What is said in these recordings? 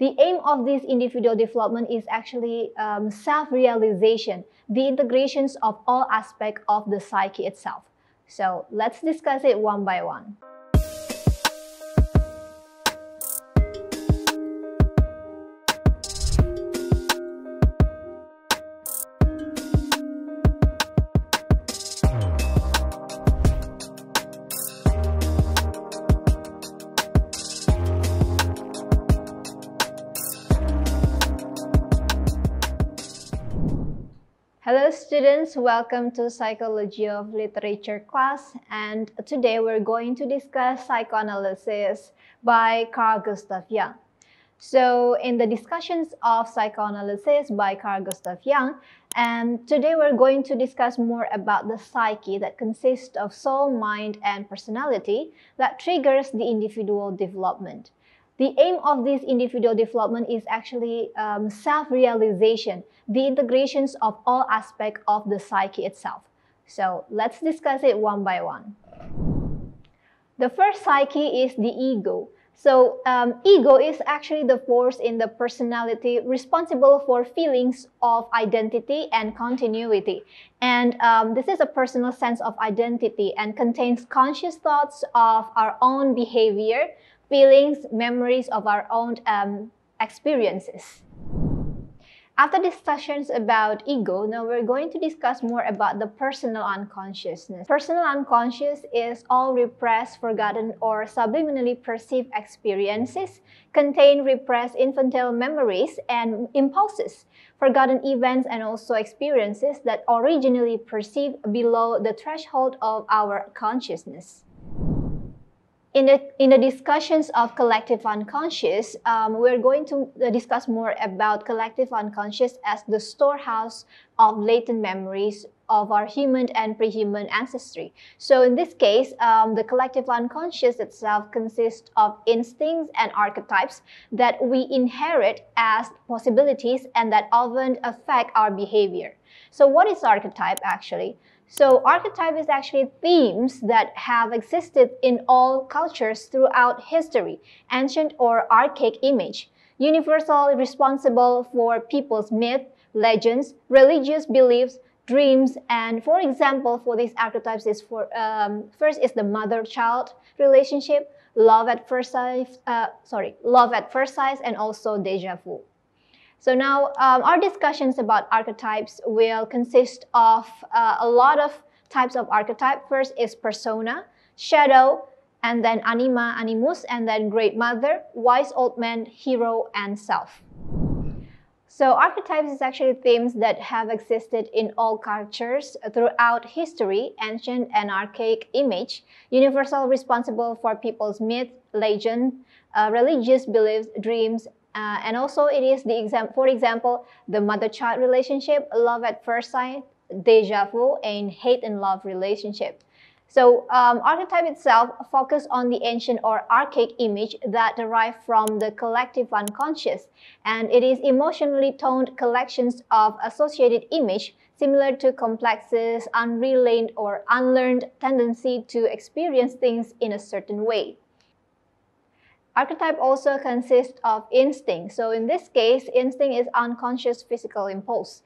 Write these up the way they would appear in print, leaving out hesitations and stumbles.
The aim of this individual development is actually self-realization, the integrations of all aspects of the psyche itself. So let's discuss it one by one. Hello students, welcome to Psychology of Literature class, and today we're going to discuss psychoanalysis by Carl Gustav Jung. So in the discussions of psychoanalysis by Carl Gustav Jung, and today we're going to discuss more about the psyche that consists of soul, mind, and personality that triggers the individual development. The aim of this individual development is actually self-realization, the integrations of all aspects of the psyche itself. So let's discuss it one by one. The first psyche is the ego. So ego is actually the force in the personality responsible for feelings of identity and continuity. And this is a personal sense of identity and contains conscious thoughts of our own behavior, feelings, memories of our own experiences. After discussions about ego, now we're going to discuss more about the personal unconsciousness. Personal unconscious is all repressed, forgotten, or subliminally perceived experiences, contain repressed infantile memories and impulses, forgotten events, and also experiences that originally perceived below the threshold of our consciousness. In the discussions of collective unconscious, we're going to discuss more about collective unconscious as the storehouse of latent memories of our human and pre-human ancestry. So in this case, the collective unconscious itself consists of instincts and archetypes that we inherit as possibilities and that often affect our behavior. So what is archetype actually? So archetype is actually themes that have existed in all cultures throughout history, ancient or archaic image, universal responsible for people's myth, legends, religious beliefs, dreams, and for example, for these archetypes is first is the mother-child relationship, love at first sight, and also déjà vu. So now our discussions about archetypes will consist of a lot of types of archetype. First is persona, shadow, and then anima, animus, and then great mother, wise old man, hero, and self. So archetypes is actually themes that have existed in all cultures throughout history, ancient and archaic image, universal responsible for people's myth, legend, religious beliefs, dreams, and also it is for example, the mother-child relationship, love at first sight, déjà vu, and hate and love relationship. So archetype itself focuses on the ancient or archaic image that derive from the collective unconscious, and it is emotionally toned collections of associated image similar to complexes, unrelented or unlearned tendency to experience things in a certain way. Archetype also consists of instinct. So in this case, instinct is unconscious physical impulse.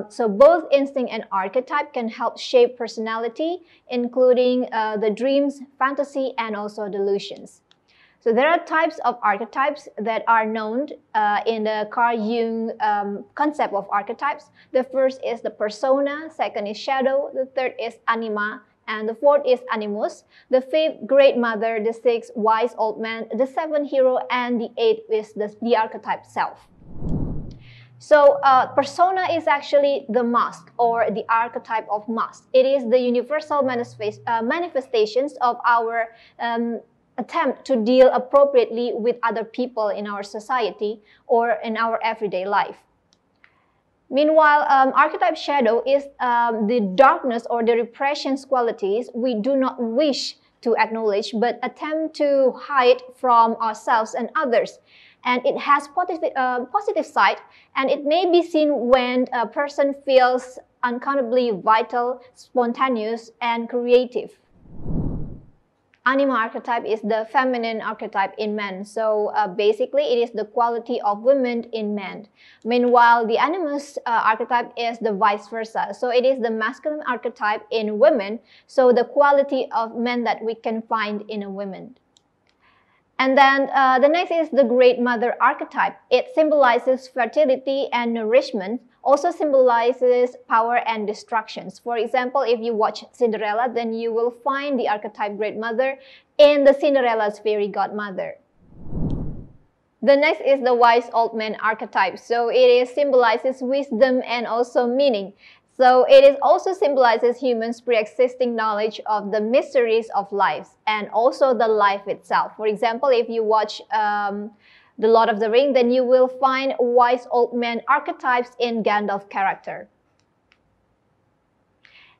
So both instinct and archetype can help shape personality, including the dreams, fantasy, and also delusions. So there are types of archetypes that are known in the Carl Jung concept of archetypes. The first is the persona, second is shadow, the third is anima, and the fourth is animus, the fifth great mother, the sixth wise old man, the seventh hero, and the eighth is the archetype self. So persona is actually the mask or the archetype of mask. It is the universal manifestations of our attempt to deal appropriately with other people in our society or in our everyday life. Meanwhile, archetype shadow is the darkness or the repressions qualities we do not wish to acknowledge but attempt to hide from ourselves and others. And it has positive side, and it may be seen when a person feels uncountably vital, spontaneous, and creative. Anima archetype is the feminine archetype in men. So basically, it is the quality of women in men. Meanwhile, the animus archetype is the vice versa. So it is the masculine archetype in women. So the quality of men that we can find in a woman. And then the next is the Great Mother archetype. It symbolizes fertility and nourishment, also symbolizes power and destructions. For example, if you watch Cinderella, then you will find the archetype Great Mother in the Cinderella's fairy godmother. The next is the Wise Old Man archetype. So it symbolizes wisdom and also meaning. So it also symbolizes humans' pre-existing knowledge of the mysteries of life and also the life itself. For example, if you watch The Lord of the Rings, then you will find wise old man archetypes in Gandalf character.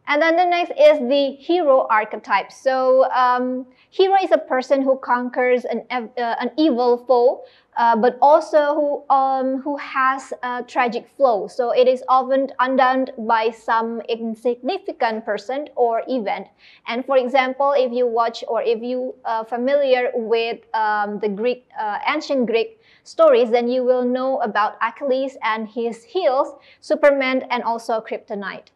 And then the next is the hero archetype. So hero is a person who conquers an evil foe, but also who has a tragic flaw. So it is often undone by some insignificant person or event. And for example, if you watch or if you are familiar with the ancient Greek stories, then you will know about Achilles and his heels, Superman, and also Kryptonite.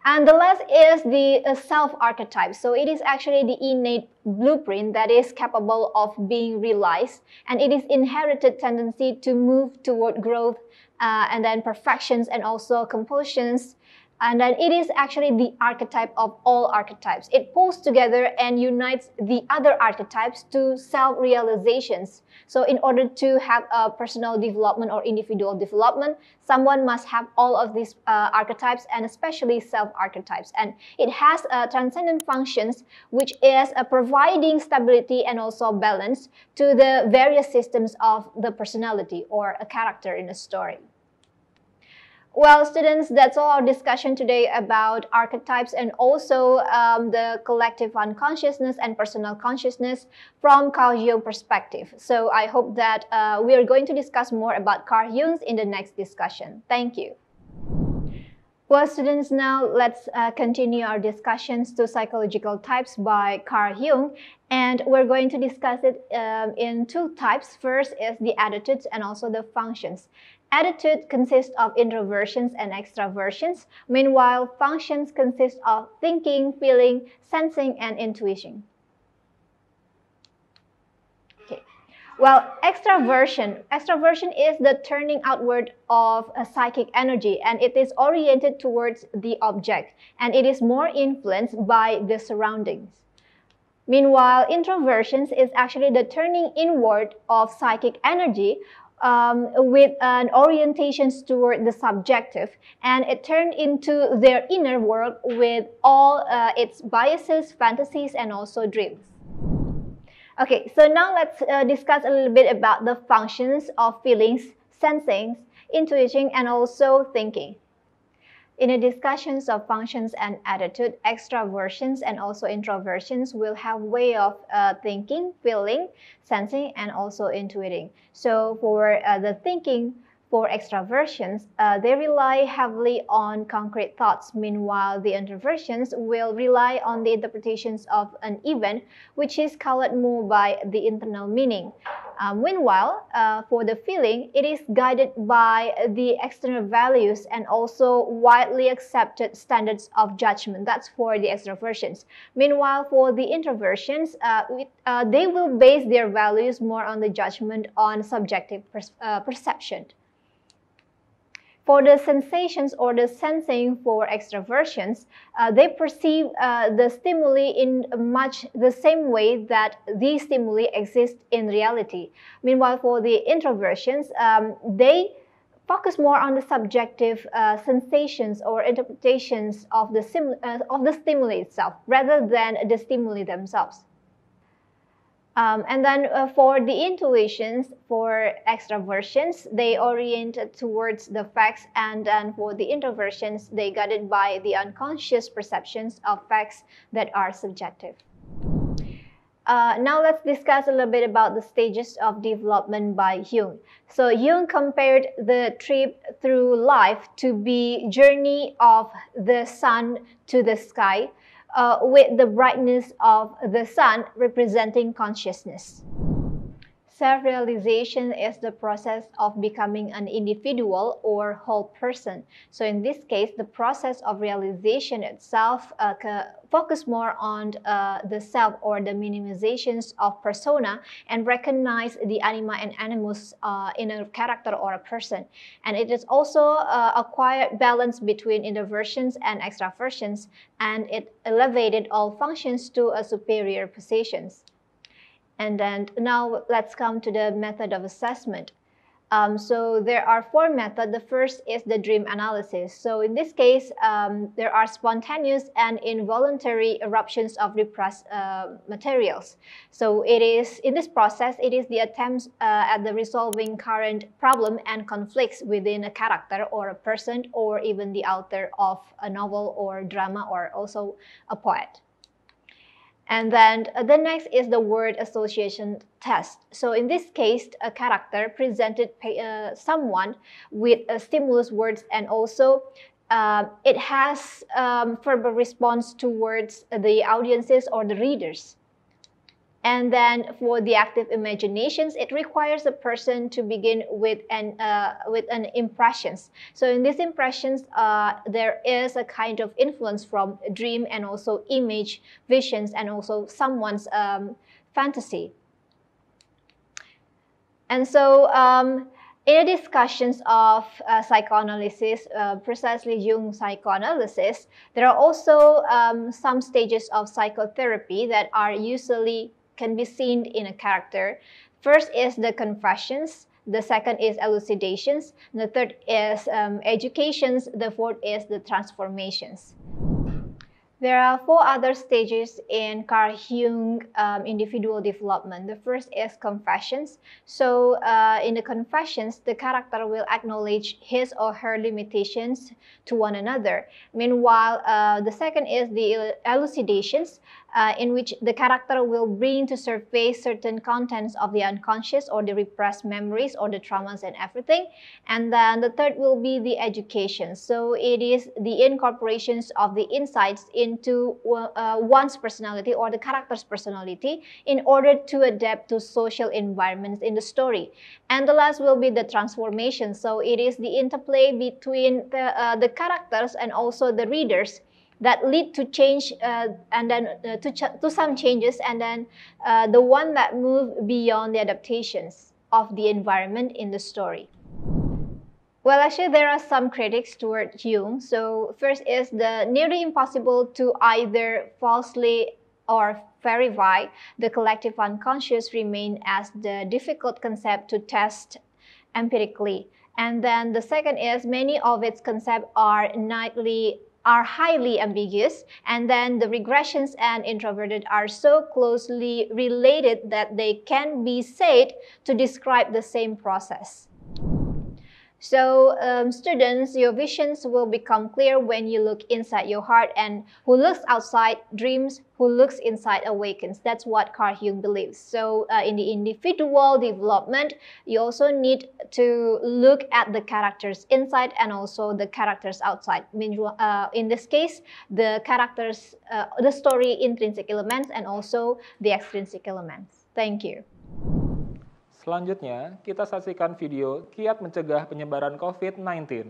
And the last is the self archetype. So it is actually the innate blueprint that is capable of being realized, and it is inherited tendency to move toward growth and then perfections and also compulsions. And then it is actually the archetype of all archetypes. It pulls together and unites the other archetypes to self-realizations. So in order to have a personal development or individual development, someone must have all of these archetypes and especially self-archetypes. And it has transcendent functions, which is providing stability and also balance to the various systems of the personality or a character in a story. Well, students, that's all our discussion today about archetypes and also the collective unconsciousness and personal consciousness from Carl Jung perspective. So I hope that we are going to discuss more about Carl Jung in the next discussion. Thank you. Well, students, now let's continue our discussions to psychological types by Carl Jung. And we're going to discuss it in two types. First is the attitudes and also the functions. Attitude consists of introversions and extraversions. Meanwhile, functions consist of thinking, feeling, sensing, and intuition. Okay. Well, extraversion is the turning outward of a psychic energy, and it is oriented towards the object, and it is more influenced by the surroundings. Meanwhile, introversions is actually the turning inward of psychic energy with an orientation toward the subjective, and it turned into their inner world with all its biases, fantasies, and also dreams. Okay, so now let's discuss a little bit about the functions of feelings, sensing, intuition, and also thinking. In the discussions of functions and attitude, extraversions and also introversions will have way of thinking, feeling, sensing, and also intuiting. So for the thinking, for extraversions, they rely heavily on concrete thoughts. Meanwhile, the introversions will rely on the interpretations of an event, which is colored more by the internal meaning. Meanwhile, for the feeling, it is guided by the external values and also widely accepted standards of judgment. That's for the extroversions. Meanwhile, for the introversions, they will base their values more on the judgment on subjective perception. For the sensations or the sensing for extroversions, they perceive the stimuli in much the same way that these stimuli exist in reality. Meanwhile, for the introversions, they focus more on the subjective sensations or interpretations of the stimuli itself rather than the stimuli themselves. And then for the intuitions, for extraversions, they oriented towards the facts, and then for the introversions, they guided by the unconscious perceptions of facts that are subjective. Now let's discuss a little bit about the stages of development by Jung. So Jung compared the trip through life to be journey of the sun to the sky, with the brightness of the sun representing consciousness. Self-realization is the process of becoming an individual or whole person. So in this case, the process of realization itself focus more on the self or the minimizations of persona and recognize the anima and animus in a character or a person. And it is also acquired balance between introversions and extraversions, and it elevated all functions to a superior positions. And then now let's come to the method of assessment. So there are 4 methods. The first is the dream analysis. So in this case, there are spontaneous and involuntary eruptions of repressed materials. So it is, in this process, it is the attempts at the resolving current problem and conflicts within a character or a person or even the author of a novel or drama or also a poet. And then the next is the word association test. So in this case, a character presented someone with stimulus words, and also it has verbal response towards the audiences or the readers. And then for the active imaginations, it requires a person to begin with an impressions. So in these impressions, there is a kind of influence from dream and also image, visions, and also someone's fantasy. And so in the discussions of psychoanalysis, precisely Jung psychoanalysis, there are also some stages of psychotherapy that are usually can be seen in a character. First is the confessions, the second is elucidations, the third is educations, the fourth is the transformations. There are 4 other stages in Carl Jung individual development. The first is confessions. So in the confessions, the character will acknowledge his or her limitations to one another. Meanwhile, the second is the elucidations, in which the character will bring to surface certain contents of the unconscious or the repressed memories or the traumas and everything. And then the third will be the education. So it is the incorporations of the insights into one's personality or the character's personality in order to adapt to social environments in the story. And the last will be the transformation. So it is the interplay between the characters and also the readers that lead to change and then to some changes, and then the one that move beyond the adaptations of the environment in the story. Well, actually, there are some critics toward Jung. So first is the nearly impossible to either falsely or verify the collective unconscious remain as the difficult concept to test empirically. And then the second is many of its concepts are highly ambiguous, and then the regressions and introverted are so closely related that they can be said to describe the same process. So students, your visions will become clear when you look inside your heart, and who looks outside dreams, who looks inside awakens. That's what Carl Jung believes. So in the individual development, you also need to look at the characters inside and also the characters outside. In this case, the characters, the story intrinsic elements and also the extrinsic elements. Thank you. Selanjutnya, kita saksikan video kiat mencegah penyebaran COVID-19.